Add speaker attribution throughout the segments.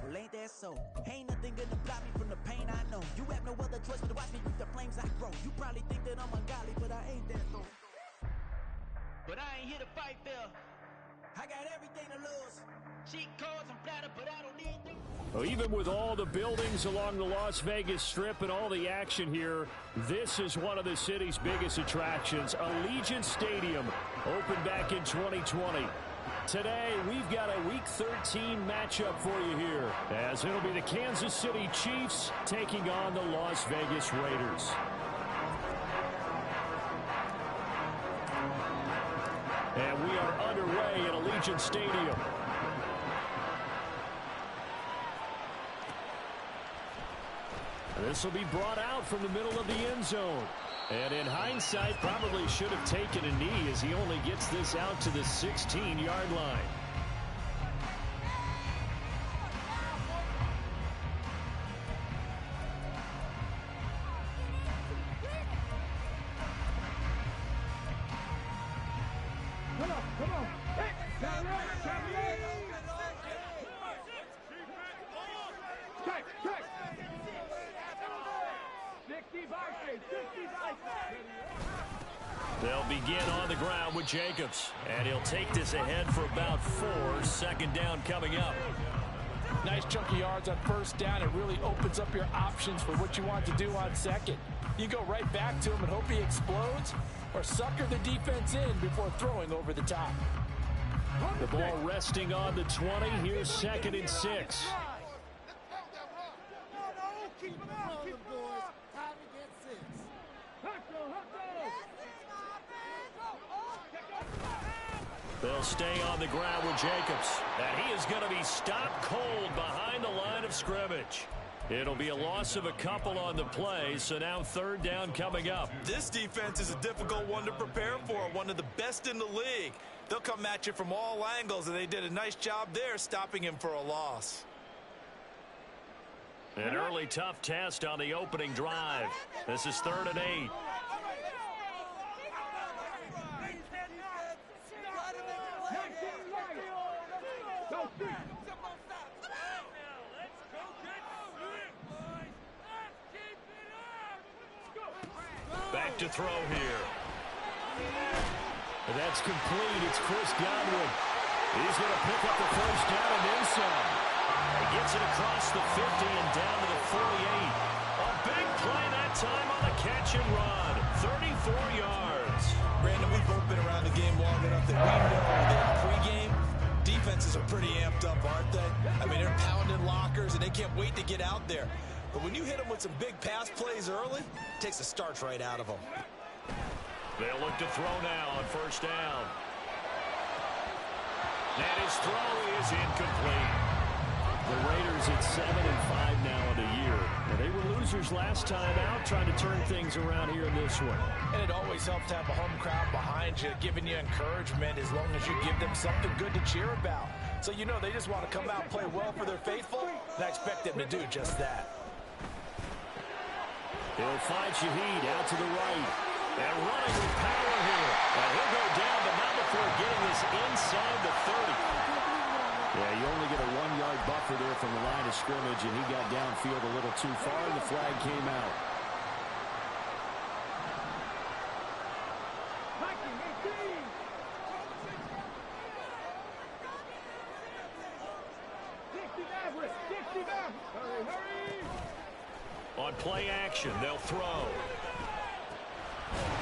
Speaker 1: Well, ain't that so? Ain't nothing gonna block me from the pain I know. You have no other choice but to watch me with the flames I grow. You probably think that I'm ungodly, but I ain't that so. But I ain't here to fight fair. I got everything to lose. Cheat codes and flatter, but I don't need them.
Speaker 2: Well, even with all the buildings along the Las Vegas Strip and all the action here, this is one of the city's biggest attractions. Allegiant Stadium opened back in 2020. Today, we've got a Week 13 matchup for you here, as it'll be the Kansas City Chiefs taking on the Las Vegas Raiders. And we are underway at Allegiant Stadium. This will be brought out from the middle of the end zone. And in hindsight, probably should have taken a knee as he only gets this out to the 16-yard line.
Speaker 3: Come on. Check. 60
Speaker 2: They'll begin on the ground with Jacobs. And he'll take this ahead for about 4. Second down coming up.
Speaker 4: Nice chunky yards on first down. It really opens up your options for what you want to do on second. You go right back to him and hope he explodes, or sucker the defense in before throwing over the top.
Speaker 2: The ball resting on the 20. Here's 2nd and 6. They'll stay on the ground with Jacobs. And he is going to be stopped cold behind the line of scrimmage. It'll be a loss of a couple on the play, so now 3rd down coming up.
Speaker 5: This defense is a difficult one to prepare for, one of the best in the league. They'll come at you from all angles, and they did a nice job there stopping him for a loss.
Speaker 2: An early tough test on the opening drive. This is 3rd and 8. Back to throw here. And that's complete. It's Chris Godwin. He's going to pick up the first down and then some. He gets it across the 50 and down to the 48. A big play that time on the catch and run. 34 yards.
Speaker 5: Brandon, we've both been around the game long enough that we know that pregame defenses are pretty amped up, aren't they? I mean, they're pounding lockers, and they can't wait to get out there. But when you hit them with some big pass plays early, it takes the starch right out of them.
Speaker 2: They'll look to throw now on first down. And his throw is incomplete. The Raiders at 7-5 now in the year. And they were losers last time out, trying to turn things around here in this one.
Speaker 4: And it always helps to have a home crowd behind you, giving you encouragement as long as you give them something good to cheer about. So you know they just want to come out and play well for their faithful, and I expect them to do just that.
Speaker 2: He'll find Shaheed out to the right. And running with power here. And he'll go down, but not before getting this inside the 30. Yeah, you only get a 1-yard buffer there from the line of scrimmage, and he got downfield a little too far, and the flag came out. On play action, they'll throw.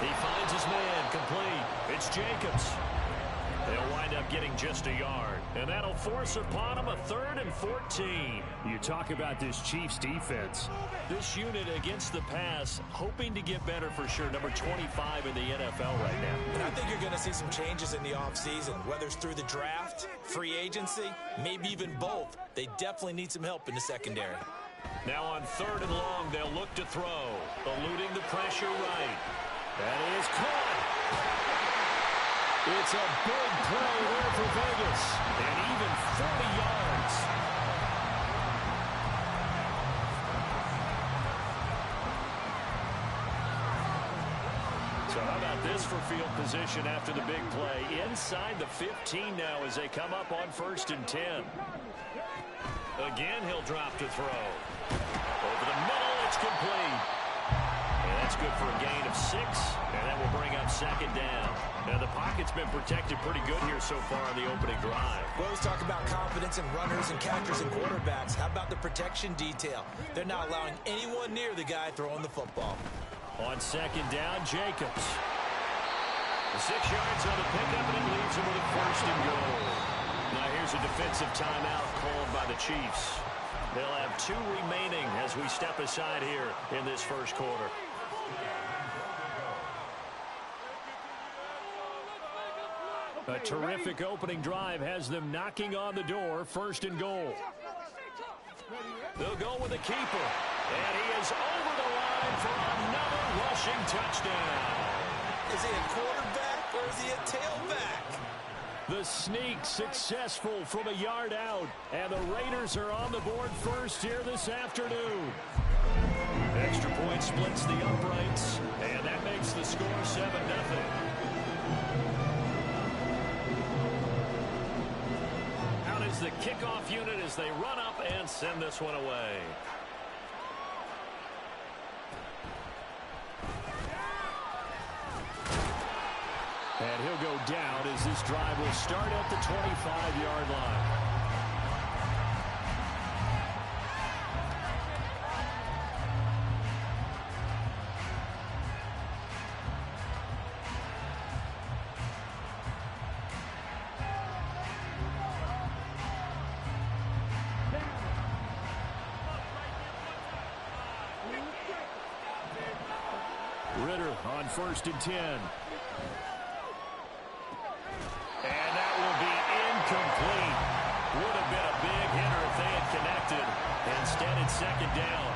Speaker 2: He finds his man, complete. It's Jacobs. They'll wind up getting just a yard. And that'll force upon him a 3rd and 14. You talk about this Chiefs defense. This unit against the pass, hoping to get better for sure. Number 25 in the NFL right now.
Speaker 5: And I think you're going to see some changes in the offseason, whether it's through the draft, free agency, maybe even both. They definitely need some help in the secondary.
Speaker 2: Now on 3rd and long, they'll look to throw. Eluding the pressure right. That is caught. It's a big play there for Vegas. And even 40 yards. So how about this for field position after the big play? Inside the 15 now as they come up on 1st and 10. again, he'll drop to throw. Over the middle, it's complete. And that's good for a gain of 6, and that will bring up second down. Now, the pocket's been protected pretty good here so far on the opening drive.
Speaker 5: We always talk about confidence in runners and catchers and quarterbacks. How about the protection detail? They're not allowing anyone near the guy throwing the football.
Speaker 2: On second down, Jacobs. 6 yards on the pickup, and it leaves him with a first and goal. Now here's a defensive timeout called by the Chiefs. They'll have 2 remaining as we step aside here in this first quarter. A terrific opening drive has them knocking on the door, first and goal. They'll go with the keeper, and he is over the line for another rushing touchdown.
Speaker 5: Is he a quarterback or is he a tailback?
Speaker 2: The sneak successful from a yard out, and the Raiders are on the board first here this afternoon. Extra point splits the uprights, and that makes the score 7-0. Out is the kickoff unit as they run up and send this one away. And he'll go down as this drive will start at the 25-yard line. Ritter on 1st and 10. And that will be incomplete. Would have been a big hitter if they had connected. Instead, it's second down.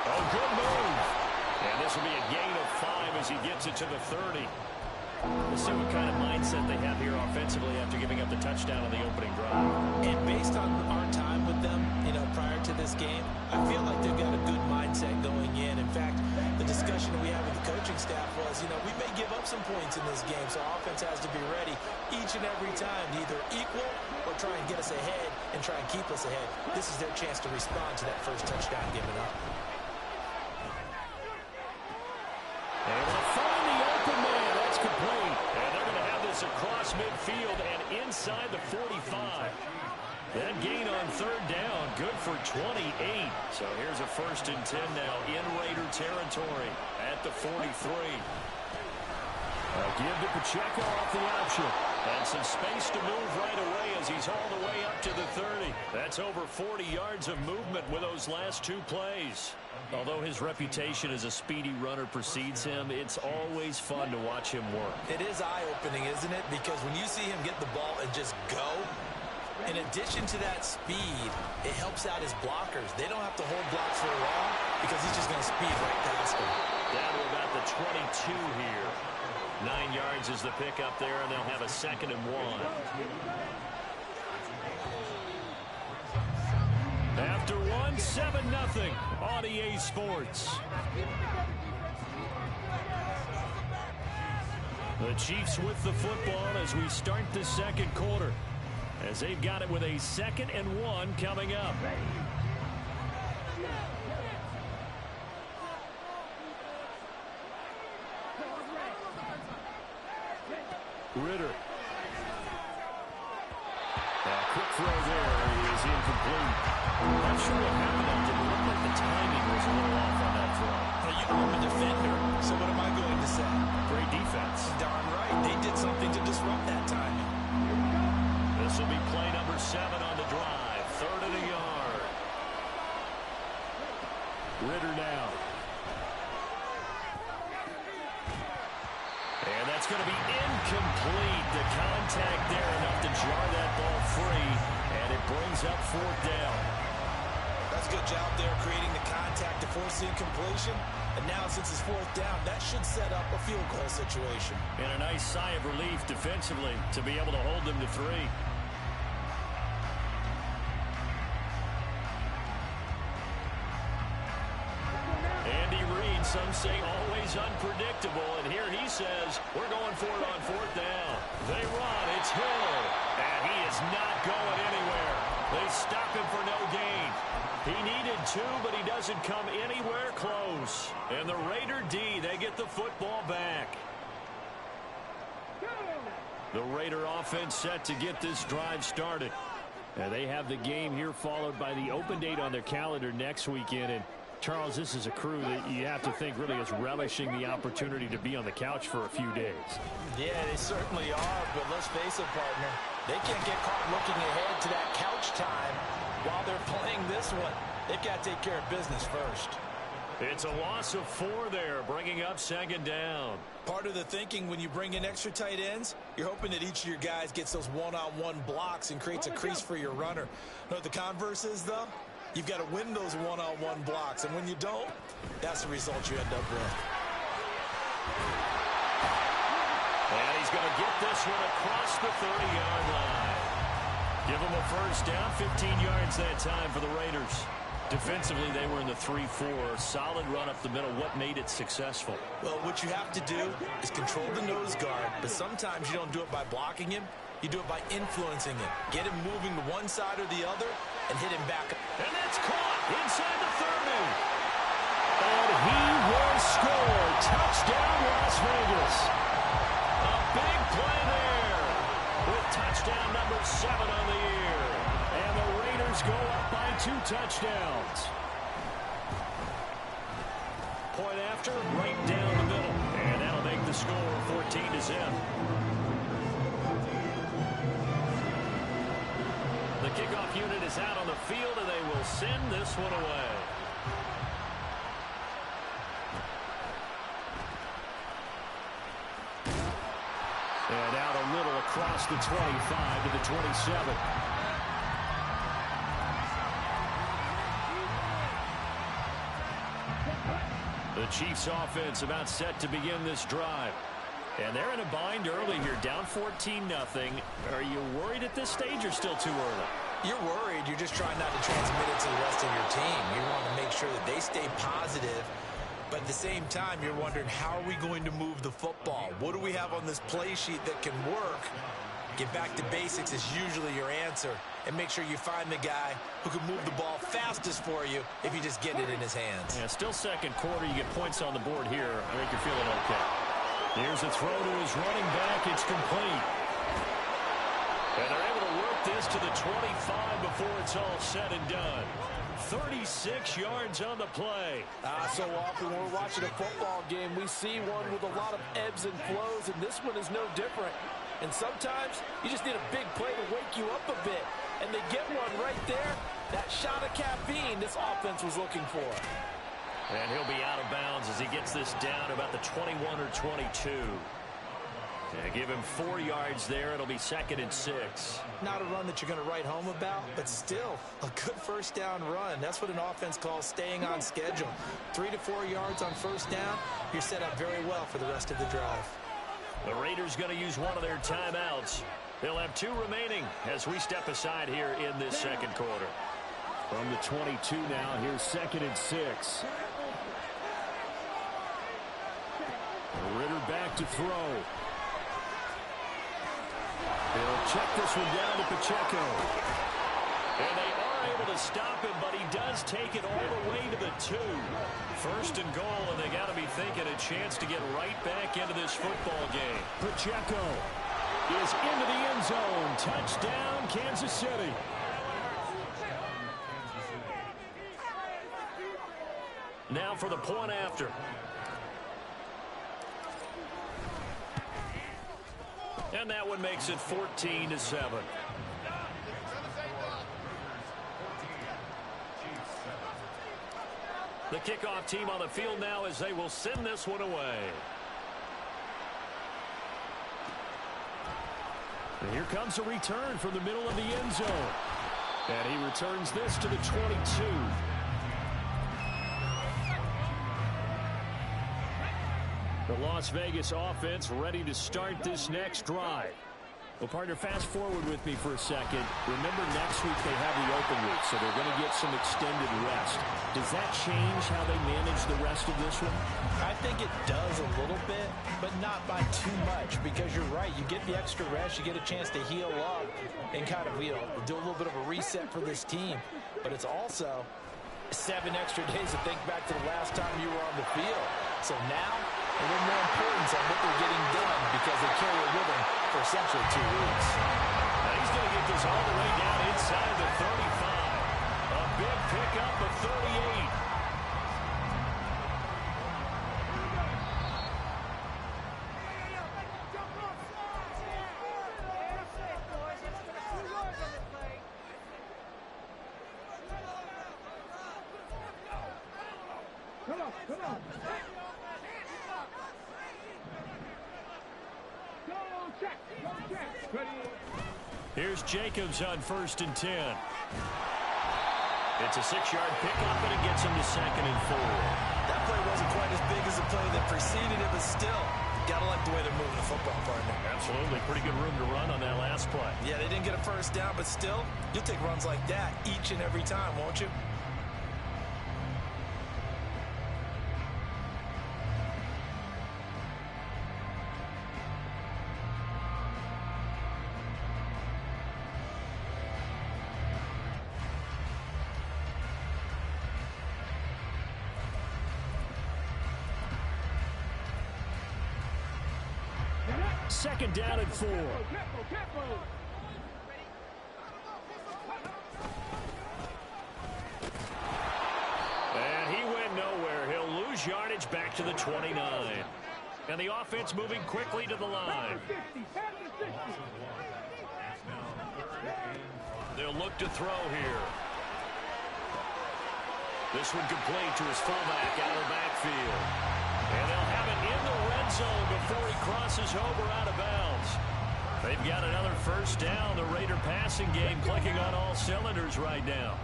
Speaker 2: Oh, good move. And this will be a gain of 5 as he gets it to the 30. We'll see what kind of mindset they have here offensively after giving up the touchdown on the opening drive.
Speaker 5: And based on our time with them, prior to this game, I feel like they've got a good mindset going in. In fact, the discussion that we had with the coaching staff was, we may give up some points in this game, so offense has to be ready each and every time to either equal or try and get us ahead and try and keep us ahead. This is their chance to respond to that first touchdown given up.
Speaker 2: They will find the open man. That's complete. And they're going to have this across midfield and inside the 45. That gain on 3rd down, good for 28. So here's a 1st and 10 now in Raider territory at the 43. Give to Pacheco off the option. And some space to move right away as he's hauled away up to the 30. That's over 40 yards of movement with those last 2 plays. Although his reputation as a speedy runner precedes him, it's always fun to watch him work.
Speaker 5: It is eye-opening, isn't it? Because when you see him get the ball and just go, in addition to that speed, it helps out his blockers. They don't have to hold blocks for long because he's just going to speed right past them.
Speaker 2: Down to about the 22 here. 9 yards is the pickup there, and they'll have a 2nd and 1. After 1, 7-0 on EA Sports. The Chiefs with the football as we start the second quarter, as they've got it with a 2nd and 1 coming up. Ritter. Quick throw there is incomplete. Not sure what happened. It didn't look like the timing was a little off on that throw.
Speaker 5: I'm a defender, so what am I going to say?
Speaker 2: Great defense.
Speaker 5: Darn right. They did something to disrupt that timing.
Speaker 2: This will be play number 7 on the drive. 3rd and a yard. Ritter now. And that's going to be incomplete. The contact there enough to jar that ball free, and it brings up 4th down.
Speaker 5: That's a good job there creating the contact to force the incompletion. And now since it's 4th down, that should set up a field goal situation.
Speaker 2: And a nice sigh of relief defensively to be able to hold them to 3. Andy Reid, some say always he's unpredictable, and here he says, we're going for it on fourth down. They run. It's Hill, and he is not going anywhere. They stop him for no gain. He needed 2, but he doesn't come anywhere close. And the Raider D, they get the football back. The Raider offense set to get this drive started. And they have the game here followed by the open date on their calendar next weekend. And Charles, this is a crew that you have to think really is relishing the opportunity to be on the couch for a few days.
Speaker 4: Yeah, they certainly are, but let's face it, partner. They can't get caught looking ahead to that couch time while they're playing this one. They've got to take care of business first.
Speaker 2: It's a loss of 4 there, bringing up second down.
Speaker 5: Part of the thinking when you bring in extra tight ends, you're hoping that each of your guys gets those one-on-one blocks and creates a crease for your runner. You know what the converse is, though? You've got to win those one-on-one blocks, and when you don't, that's the result you end up with.
Speaker 2: And he's going to get this one across the 30-yard line. Give him a first down, 15 yards that time for the Raiders. Defensively, they were in the 3-4. Solid run up the middle. What made it successful?
Speaker 5: Well, what you have to do is control the nose guard, but sometimes you don't do it by blocking him. You do it by influencing him. Get him moving to one side or the other and hit him back.
Speaker 2: And that's caught inside the 30. And he will score. Touchdown, Las Vegas. A big play there with touchdown number 7 on the year. And the Raiders go up by 2 touchdowns. Point after, right down the middle. And that'll make the score 14-0. The kickoff unit is out on the field, and they will send this one away. And out a little across the 25 to the 27. The Chiefs offense about set to begin this drive. And they're in a bind early here, down 14-0. Are you worried at this stage or still too early?
Speaker 5: You're worried. You're just trying not to transmit it to the rest of your team. You want to make sure that they stay positive. But at the same time, you're wondering, how are we going to move the football? What do we have on this play sheet that can work? Get back to basics is usually your answer. And make sure you find the guy who can move the ball fastest for you if you just get it in his hands.
Speaker 2: Yeah, still second quarter. You get points on the board here. I think you're feeling okay. Here's a throw to his running back. It's complete. And they're able to work this to the 25 before it's all said and done. 36 yards on the play.
Speaker 4: So often when we're watching a football game, we see one with a lot of ebbs and flows, and this one is no different. And sometimes you just need a big play to wake you up a bit. And they get one right there. That shot of caffeine this offense was looking for.
Speaker 2: And he'll be out of bounds as he gets this down about the 21 or 22. Yeah, give him 4 yards there. It'll be 2nd and 6.
Speaker 5: Not a run that you're going to write home about, but still a good first down run. That's what an offense calls staying on schedule. 3 to 4 yards on first down. You're set up very well for the rest of the drive.
Speaker 2: The Raiders going to use one of their timeouts. They'll have 2 remaining as we step aside here in this second quarter. From the 22 now, here's 2nd and 6. Ritter back to throw. He'll check this one down to Pacheco. And they are able to stop him, but he does take it all the way to the 2. 1st and goal, and they got to be thinking a chance to get right back into this football game. Pacheco is into the end zone. Touchdown, Kansas City. Now for the point after. And that one makes it 14-7. The kickoff team on the field now as they will send this one away. And here comes a return from the middle of the end zone. And he returns this to the 22. The Las Vegas offense ready to start this next drive. Well, partner, fast forward with me for a second. Remember, next week they have the open week, so they're going to get some extended rest. Does that change how they manage the rest of this one?
Speaker 4: I think it does a little bit, but not by too much, because you're right. You get the extra rest, you get a chance to heal up and kind of, do a little bit of a reset for this team. But it's also 7 extra days to think back to the last time you were on the field. So now, a little more importance on what they're getting done because they carry it with them for essentially 2 weeks.
Speaker 2: Now he's going to get this all the way down inside the 35. A big pickup of 38.
Speaker 3: Come on.
Speaker 2: Here's Jacobs on 1st and 10. It's a 6-yard pickup, and it gets him to 2nd and 4.
Speaker 5: That play wasn't quite as big as the play that preceded it, but still, got to like the way they're moving the football, partner.
Speaker 2: Absolutely. Pretty good room to run on that last play.
Speaker 5: Yeah, they didn't get a first down, but still, you'll take runs like that each and every time, won't you?
Speaker 2: Second down and 4. And he went nowhere. He'll lose yardage back to the 29. And the offense moving quickly to the line. They'll look to throw here. This one complete to his fullback out of the backfield. And they'll have it in the red zone before he crosses over out of bounds. They've got another first down. The Raider passing game clicking on all cylinders right now.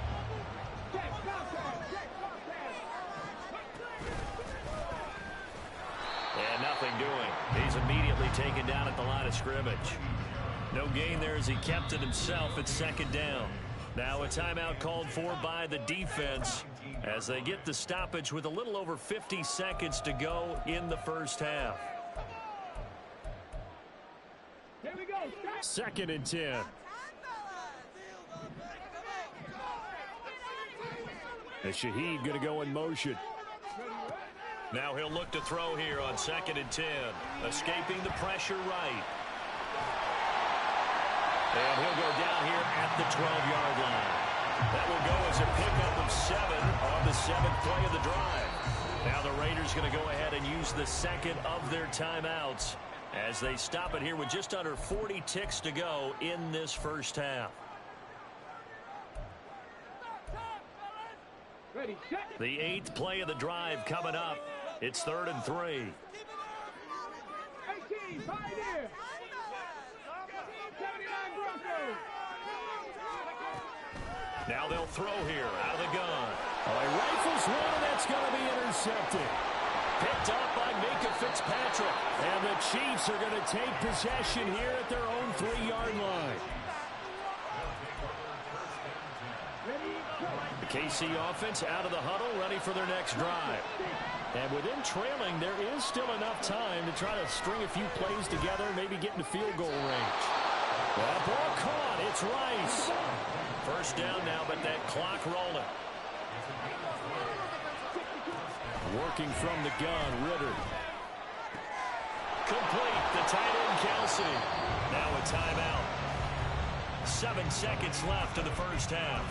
Speaker 2: And nothing doing. He's immediately taken down at the line of scrimmage. No gain there as he kept it himself at 2nd down. Now a timeout called for by the defense as they get the stoppage with a little over 50 seconds to go in the first half.
Speaker 3: Here we go.
Speaker 2: 2nd and 10. And Shaheed going to go in motion. Now he'll look to throw here on 2nd and 10. Escaping the pressure right. And he'll go down here at the 12-yard line. That will go as a pickup of 7 on the 7th play of the drive. Now the Raiders going to go ahead and use the second of their timeouts as they stop it here with just under 40 ticks to go in this first half.
Speaker 3: Ready, set.
Speaker 2: The 8th play of the drive coming up. It's 3rd and 3.
Speaker 3: 18, pioneer. 79 Broncos.
Speaker 2: Now they'll throw here out of the gun. Oh, he rifles one, and that's going to be intercepted. Picked up by Minkah Fitzpatrick. And the Chiefs are going to take possession here at their own 3-yard line. The KC offense out of the huddle, ready for their next drive. And with them trailing, there is still enough time to try to string a few plays together, maybe get into field goal range. That ball caught. It's Rice. First down now, but that clock rolling. Working from the gun, Ritter. Complete. The tight end, Kelsey. Now a timeout. 7 seconds left in the first half.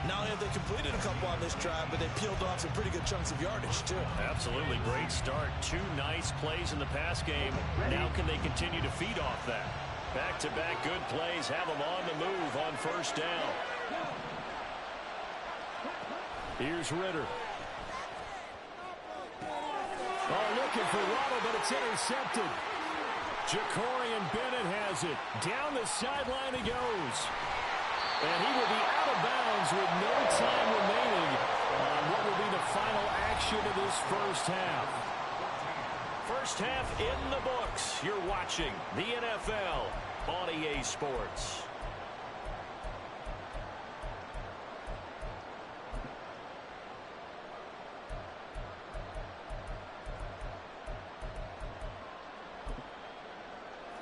Speaker 5: Not only have they completed a couple on this drive, but they peeled off some pretty good chunks of yardage, too.
Speaker 2: Absolutely. Great start. 2 nice plays in the pass game. Now can they continue to feed off that? Back-to-back good plays have them on the move on first down. Here's Ritter. Oh, looking for Waddle, but it's intercepted. Jacorian Bennett has it. Down the sideline he goes. And he will be out of bounds with no time remaining on what will be the final action of this first half. First half in the books. You're watching the NFL on EA Sports.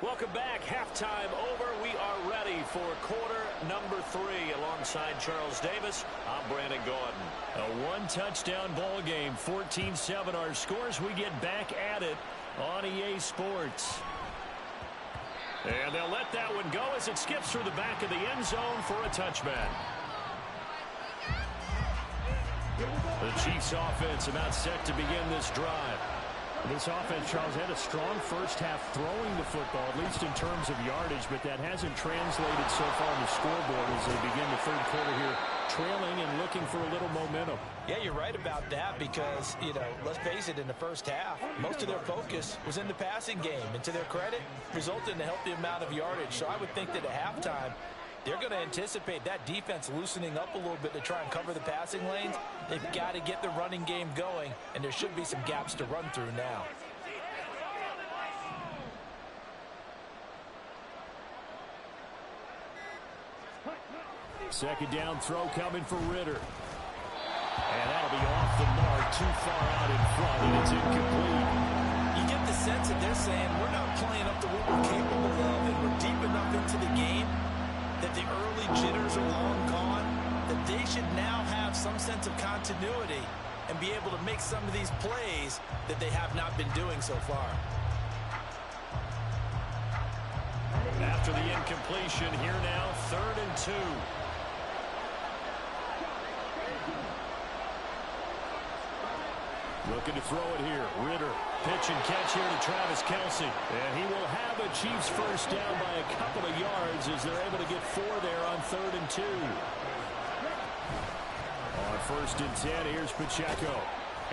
Speaker 2: Welcome back. Halftime over. We are ready for quarter number 3. Alongside Charles Davis, I'm Brandon Gaudin. A one-touchdown ball game, 14-7 our scores. We get back at it on EA Sports. And they'll let that one go as it skips through the back of the end zone for a touchback. The Chiefs offense about set to begin this drive. This offense, Charles, had a strong first half throwing the football, at least in terms of yardage, but that hasn't translated so far on the scoreboard as they begin the third quarter here, trailing and looking for a little momentum.
Speaker 4: Yeah, you're right about that because, let's face it, in the first half, most of their focus was in the passing game. And to their credit, resulted in a healthy amount of yardage. So I would think that at halftime, they're going to anticipate that defense loosening up a little bit to try and cover the passing lanes. They've got to get the running game going, and there should be some gaps to run through now.
Speaker 2: Second down throw coming for Ritter. And that'll be off the mark, too far out in front, and it's incomplete.
Speaker 4: You get the sense that they're saying we're not playing up to what we're capable of, and we're deep enough into the game that the early jitters are long gone, that they should now have some sense of continuity and be able to make some of these plays that they have not been doing so far.
Speaker 2: After the incompletion, here now, 3rd and 2. Looking to throw it here. Ritter, pitch and catch here to Travis Kelce. And he will have a Chiefs first down by a couple of yards as they're able to get 4 there on 3rd and 2. On 1st and 10, here's Pacheco.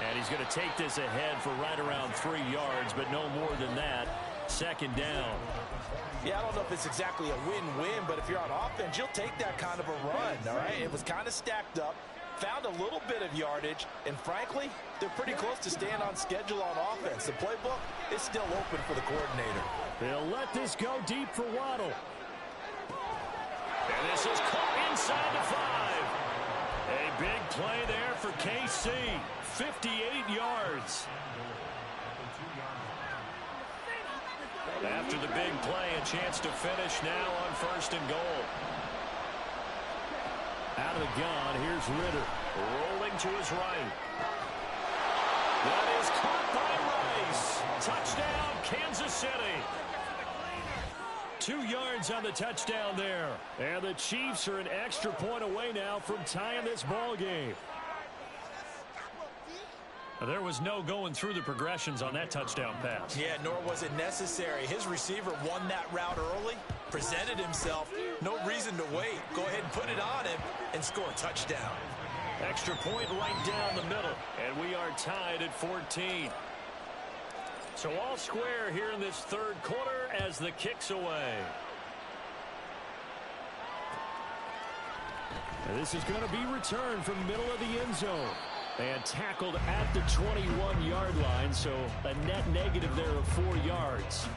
Speaker 2: And he's going to take this ahead for right around 3 yards, but no more than that. 2nd down.
Speaker 4: Yeah, I don't know if it's exactly a win-win, but if you're on offense, you'll take that kind of a run, all right? It was kind of stacked up. Found a little bit of yardage, and frankly, they're pretty close to staying on schedule on offense. The playbook is still open for the coordinator.
Speaker 2: They'll let this go deep for Waddle. And this is caught inside the 5. A big play there for KC. 58 yards. After the big play, a chance to finish now on 1st and goal. Out of the gun, here's Ritter. Rolling to his right. That is caught by Rice. Touchdown, Kansas City. 2 yards on the touchdown there. And the Chiefs are an extra point away now from tying this ball game. There was no going through the progressions on that touchdown pass.
Speaker 4: Yeah, nor was it necessary. His receiver won that route early, presented himself. No reason to wait. Go ahead and put it on him and score a touchdown.
Speaker 2: Extra point right down the middle. And we are tied at 14. So all square here in this 3rd quarter as the kick's away. And this is going to be returned from the middle of the end zone. And tackled at the 21-yard line, so a net negative there of 4 yards.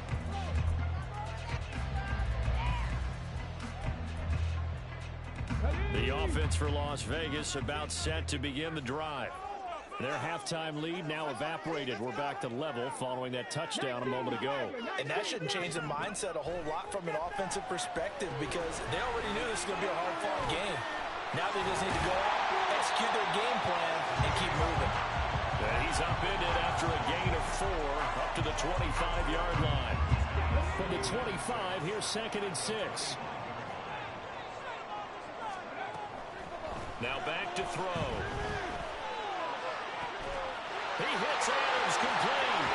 Speaker 2: The offense for Las Vegas about set to begin the drive. Their halftime lead now evaporated. We're back to level following that touchdown a moment ago.
Speaker 4: And that shouldn't change the mindset a whole lot from an offensive perspective because they already knew this was going to be a hard-fought game. Now they just need to go out, execute their game plan, and keep moving.
Speaker 2: And he's upended after a gain of 4 up to the 25-yard line. From the 25, here's 2nd and 6. Now back to throw. He hits Adams complete.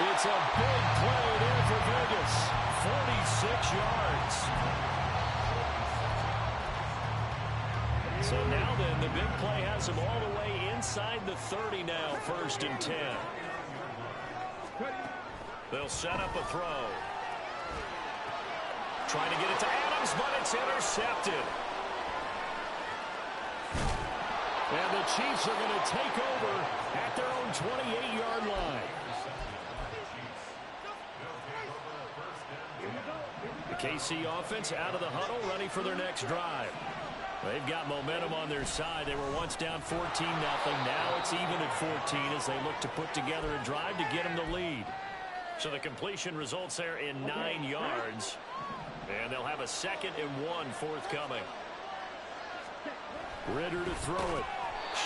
Speaker 2: It's a big play there for Vegas. 46 yards. So now then, the big play has him all the way inside the 30 now, 1st and 10. They'll set up a throw. Trying to get it to Adams, but it's intercepted. And the Chiefs are going to take over at their own 28-yard line. The KC offense out of the huddle, ready for their next drive. They've got momentum on their side. They were once down 14-0. Now it's even at 14 as they look to put together a drive to get them the lead. So the completion results there in 9 yards. And they'll have a 2nd and 1 forthcoming. Ritter to throw it.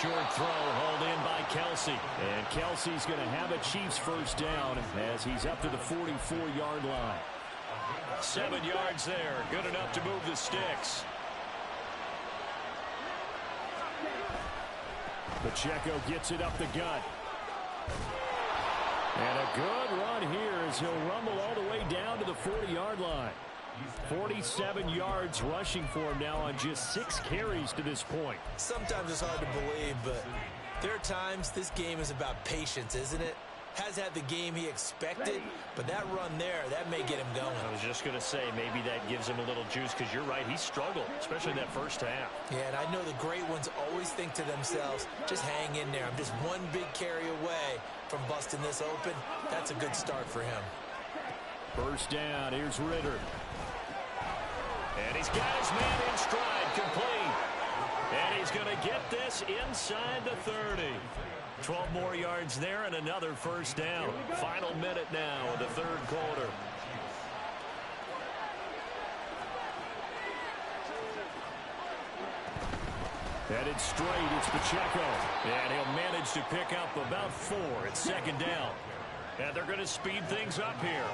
Speaker 2: Short throw hauled in by Kelsey. And Kelsey's going to have a Chiefs first down as he's up to the 44-yard line. 7 yards there. Good enough to move the sticks. Pacheco gets it up the gut. And a good run here as he'll rumble all the way down to the 40-yard line. 47 yards rushing for him now on just 6 carries to this point.
Speaker 5: Sometimes it's hard to believe, but there are times this game is about patience, isn't it? Has had the game he expected, but that run there, that may get him going.
Speaker 2: I was just going to say, maybe that gives him a little juice because you're right, he struggled, especially that first half.
Speaker 5: Yeah, and I know the great ones always think to themselves, just hang in there. I'm just one big carry away from busting this open. That's a good start for him.
Speaker 2: First down, here's Ritter. And he's got his man in stride, complete. And he's going to get this inside the 30. 12 more yards there and another first down. Final minute now of the third quarter. Headed straight, it's Pacheco. And he'll manage to pick up about 4. It's 2nd down. And they're going to speed things up here.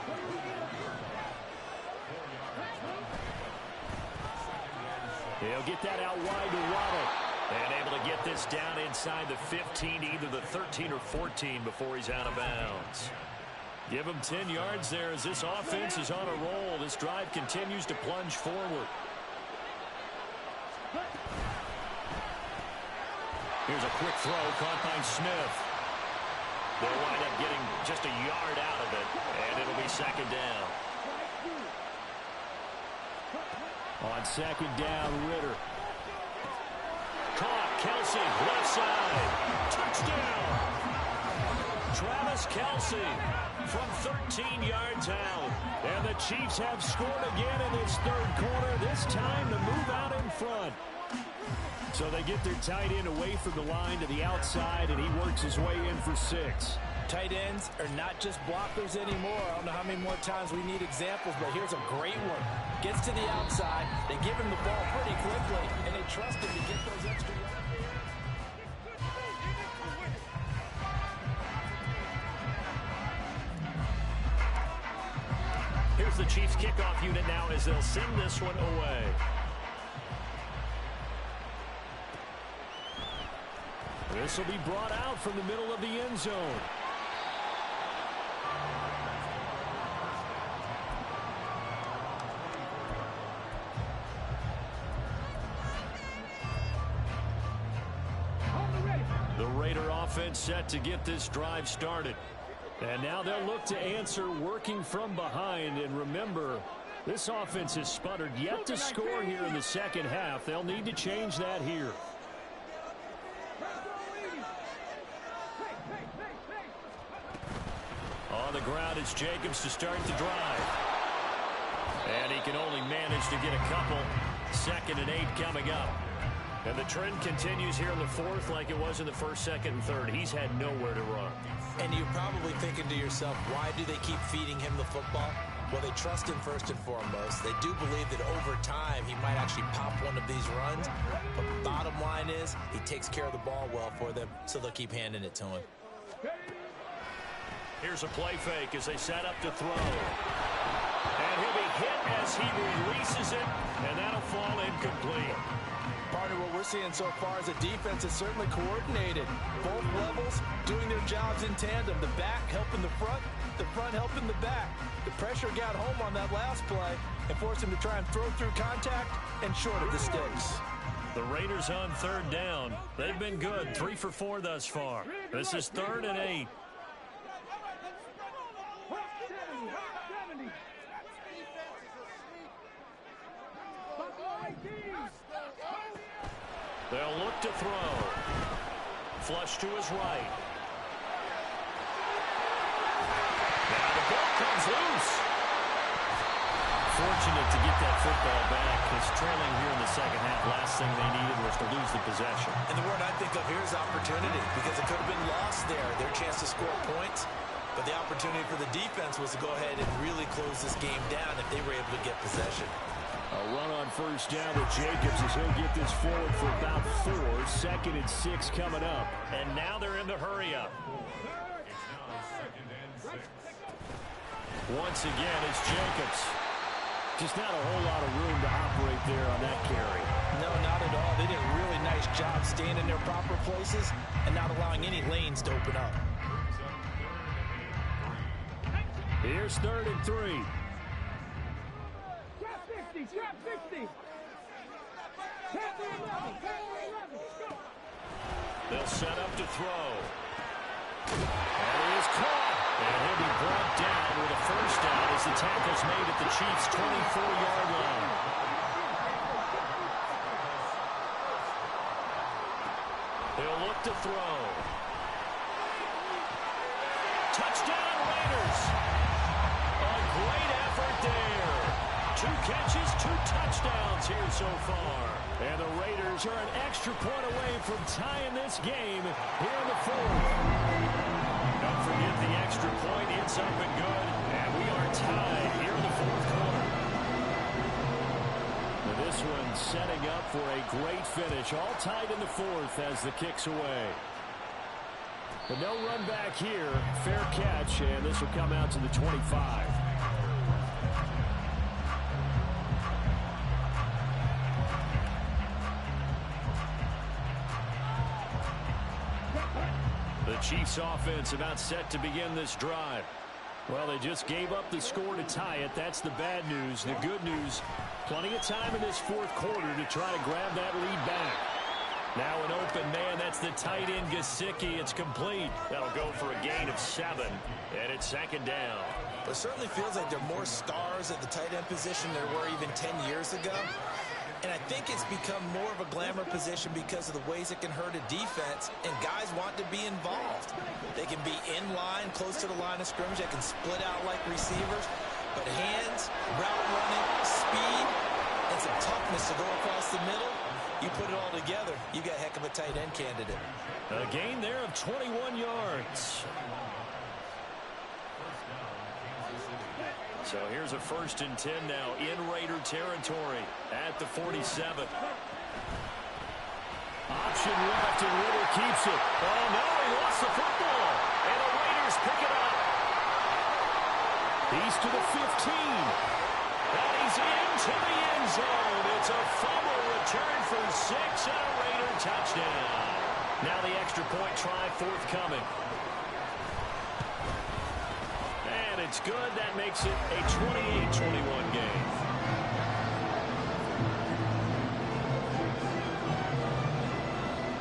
Speaker 2: He'll get that out wide to Waddle. And able to get this down inside the 15, either the 13 or 14 before he's out of bounds. Give him 10 yards there as this offense is on a roll. This drive continues to plunge forward. Here's a quick throw caught by Smith. They'll wind up getting just a yard out of it, and it'll be 2nd down. On 2nd down, Ritter. Caught, Kelsey, left side. Touchdown! Travis Kelsey from 13 yards out. And the Chiefs have scored again in this third quarter, this time to move out in front. So they get their tight end away from the line to the outside, and he works his way in for 6.
Speaker 4: Tight ends are not just blockers anymore. I don't know how many more times we need examples, but here's a great one. Gets to the outside, they give him the ball pretty quickly, and they trust him to get those extra yards.
Speaker 2: Here's the Chiefs kickoff unit now as they'll send this one away. This will be brought out from the middle of the end zone. The Raider offense set to get this drive started. And now they'll look to answer working from behind. And remember, this offense has sputtered yet to score here in the second half. They'll need to change that here. On the ground, it's Jacobs to start the drive. And he can only manage to get a couple. 2nd and 8 coming up. And the trend continues here in the fourth like it was in the first, 2nd, and 3rd. He's had nowhere to run.
Speaker 5: And you're probably thinking to yourself, why do they keep feeding him the football? Well, they trust him first and foremost. They do believe that over time he might actually pop one of these runs. But the bottom line is he takes care of the ball well for them, so they'll keep handing it to him.
Speaker 2: Here's a play fake as they set up to throw. And he'll be hit as he releases it, and that'll fall incomplete.
Speaker 4: Partner, what we're seeing so far is the defense is certainly coordinated. Both levels doing their jobs in tandem. The back helping the front helping the back. The pressure got home on that last play and forced him to try and throw through contact and short of the sticks.
Speaker 2: The Raiders on 3rd down. They've been good, 3 for 4 thus far. This is 3rd and 8. They'll look to throw. Flush to his right. Now the ball comes loose. fortunate to get that football back, because trailing here in the second half, last thing they needed was to lose the possession.
Speaker 5: And the word I think of here is opportunity, because it could have been lost there, their chance to score points. But the opportunity for the defense was to go ahead and really close this game down if they were able to get possession.
Speaker 2: A run on first down with Jacobs as he'll get this forward for about 4. 2nd and 6 coming up. And now they're in the hurry-up. Once again, it's Jacobs. Just not a whole lot of room to operate there on that carry.
Speaker 5: No, not at all. They did a really nice job staying in their proper places and not allowing any lanes to open up.
Speaker 2: Here's 3rd and 3.
Speaker 3: Trap 50, trap 50. Trap 11, trap 11. Go.
Speaker 2: They'll set up to throw. And he is caught. And he'll be brought down with a first down as the tackle's made at the Chiefs' 24-yard line. They'll look to throw. Touchdown, Raiders. A great effort there. 2 catches, 2 touchdowns here so far. And the Raiders are an extra point away from tying this game here in the 4th. Don't forget the extra point. It's up and good. And we are tied here in the 4th quarter. And this one setting up for a great finish. All tied in the 4th as the kick's away. But no run back here. Fair catch, and this will come out to the 25. The Chiefs offense about set to begin this drive. Well, they just gave up the score to tie it. That's the bad news. The good news, plenty of time in this 4th quarter to try to grab that lead back. Now an open man, that's the tight end Gesicki. It's complete. That'll go for a gain of 7, and it's 2nd down.
Speaker 5: But it certainly feels like there are more stars at the tight end position than there were even 10 years ago. And I think it's become more of a glamour position because of the ways it can hurt a defense, and guys want to be involved. They can be in line, close to the line of scrimmage. They can split out like receivers. But hands, route running, speed, and some toughness to go across the middle, you put it all together, you got a heck of a tight end candidate.
Speaker 2: A gain there of 21 yards. So here's a 1st and 10 now in Raider territory at the 47. Option left, and Ritter keeps it. Oh, no, he lost the football. And the Raiders pick it up. He's to the 15. And he's into the end zone. It's a fumble return for 6 and a Raider touchdown. Now the extra point try forthcoming. And it's good. That makes it a 28-21 game.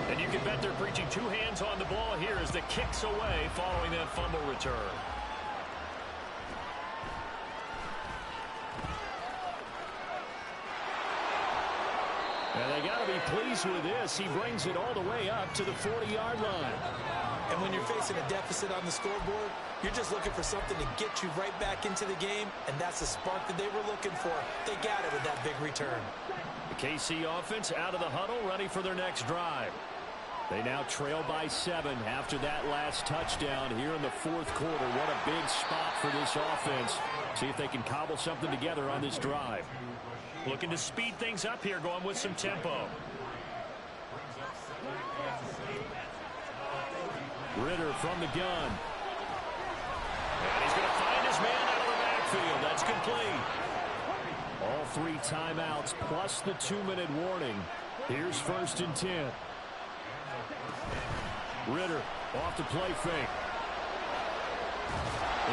Speaker 2: And you can bet they're preaching 2 hands on the ball here as the kick's away following that fumble return. And they got to be pleased with this. He brings it all the way up to the 40-yard line.
Speaker 5: And when you're facing a deficit on the scoreboard, you're just looking for something to get you right back into the game, and that's the spark that they were looking for. They got it with that big return.
Speaker 2: The KC offense out of the huddle, ready for their next drive. They now trail by 7 after that last touchdown here in the 4th quarter. What a big spot for this offense. See if they can cobble something together on this drive. Looking to speed things up here, going with some tempo. Ritter from the gun. And he's going to find his man out of the backfield. That's complete. All 3 timeouts plus the 2-minute warning. Here's 1st and 10. Ritter off the play fake.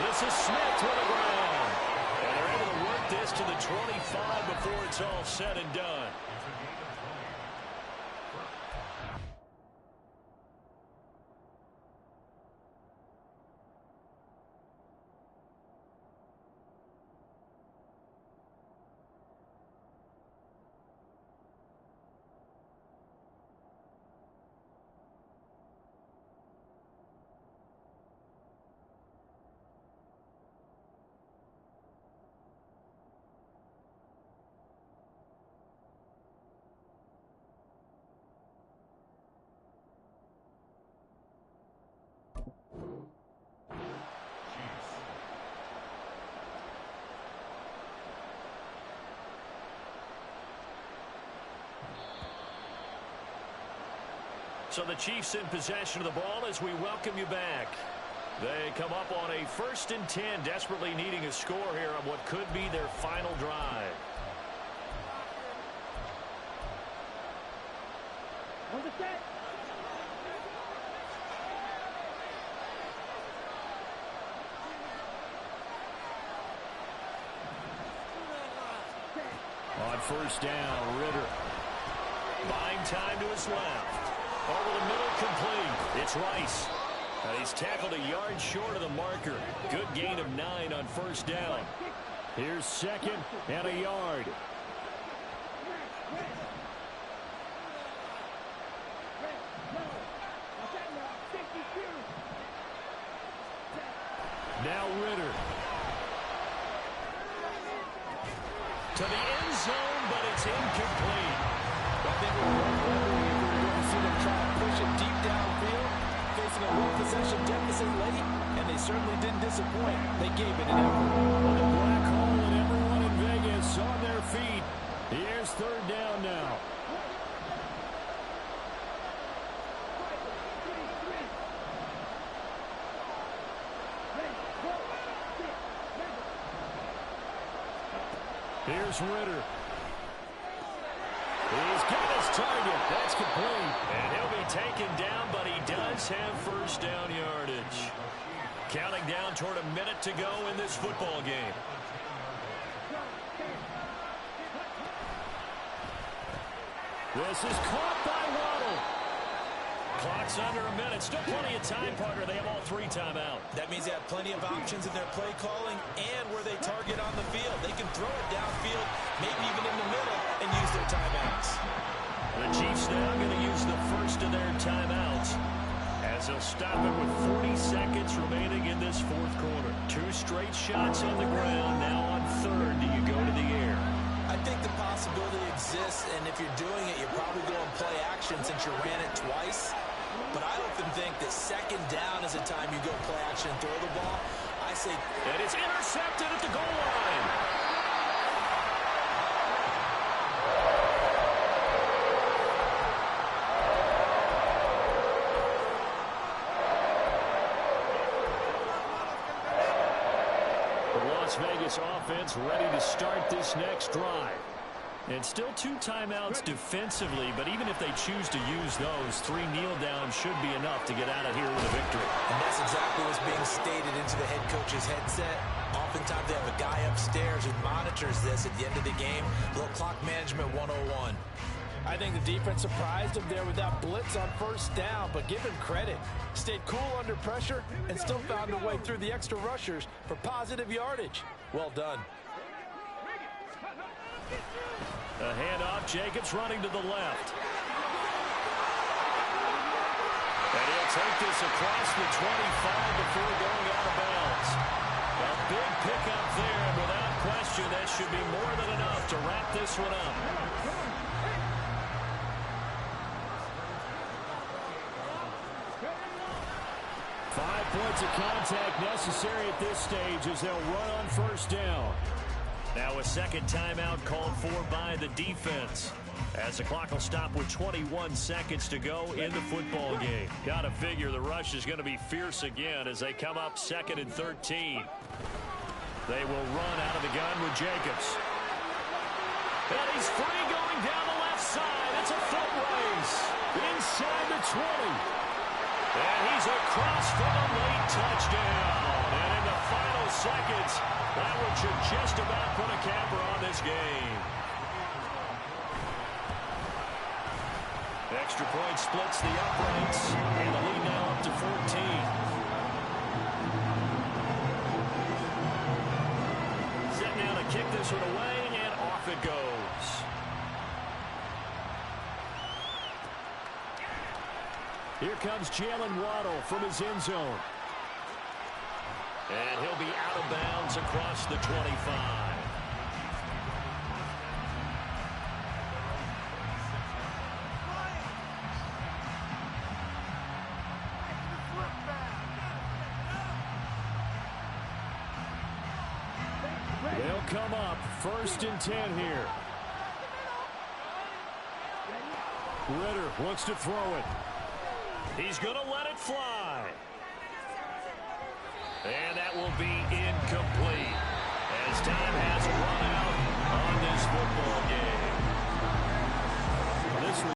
Speaker 2: This is Smith to the ground. And they're able to work this to the 25 before it's all said and done. So the Chiefs in possession of the ball as we welcome you back. They come up on a 1st and 10, desperately needing a score here on what could be their final drive.
Speaker 3: On the set.
Speaker 2: On 1st down, Ritter. Buying time to his left. Over the middle, complete. It's Rice. He's tackled a yard short of the marker. Good gain of 9 on 1st down. Here's 2nd and a yard. Now Ritter. To the end zone, but it's incomplete.
Speaker 4: I think we're going to see them try to push it deep downfield, facing a one-possession deficit late, and they certainly didn't disappoint. They gave it an effort.
Speaker 2: Well, the black hole and everyone in Vegas on their feet. Here's 3rd down now. Here's Ritter. He's got his target. That's complete. And he'll be taken down, but he does have 1st down yardage. Counting down toward a minute to go in this football game. This is caught by Waddle. Clock's under a minute. Still plenty of time, partner. They have all 3 timeouts.
Speaker 5: That means they have plenty of options in their play calling and where they target on the field. They can throw it downfield, maybe even in the middle, and use their timeouts.
Speaker 2: The Chiefs now going to use the 1st of their timeouts as they'll stop it with 40 seconds remaining in this 4th quarter. 2 straight shots on the ground. Now on 3rd, do you go to the air?
Speaker 5: I think the possibility exists, and if you're doing it, you're probably going play action since you ran it twice. But I often think that 2nd down is a time you go play action and throw the ball. I say...
Speaker 2: And it's intercepted at the goal line. The Las Vegas offense ready to start this next drive. And still 2 timeouts defensively, but even if they choose to use those, 3 kneel downs should be enough to get out of here with a victory.
Speaker 5: And that's exactly what's being stated into the head coach's headset. Oftentimes they have a guy upstairs who monitors this at the end of the game. Little clock management 101.
Speaker 4: I think the defense surprised him there with that blitz on 1st down, but give him credit. Stayed cool under pressure and still found a way through the extra rushers for positive yardage. Well done.
Speaker 2: A handoff, Jacobs running to the left. And he'll take this across the 25 before going out of bounds. A big pickup there, and without question, that should be more than enough to wrap this one up. Five points of contact necessary at this stage as they'll run on 1st down. Now a 2nd timeout called for by the defense, as the clock will stop with 21 seconds to go in the football game. Got to figure the rush is going to be fierce again as they come up 2nd and 13. They will run out of the gun with Jacobs. And he's free going down the left side. It's a foot race inside the 20. And he's across for the late touchdown. And in the final seconds, that one should just about put a capper on this game. Extra point splits the uprights, and the lead now up to 14. Set now to kick this one away, and off it goes. Here comes Jalen Waddle from his end zone. And he'll be out of bounds across the 25. They'll come up 1st and 10 here. Ritter wants to throw it. He's going to let it fly. And that will be incomplete.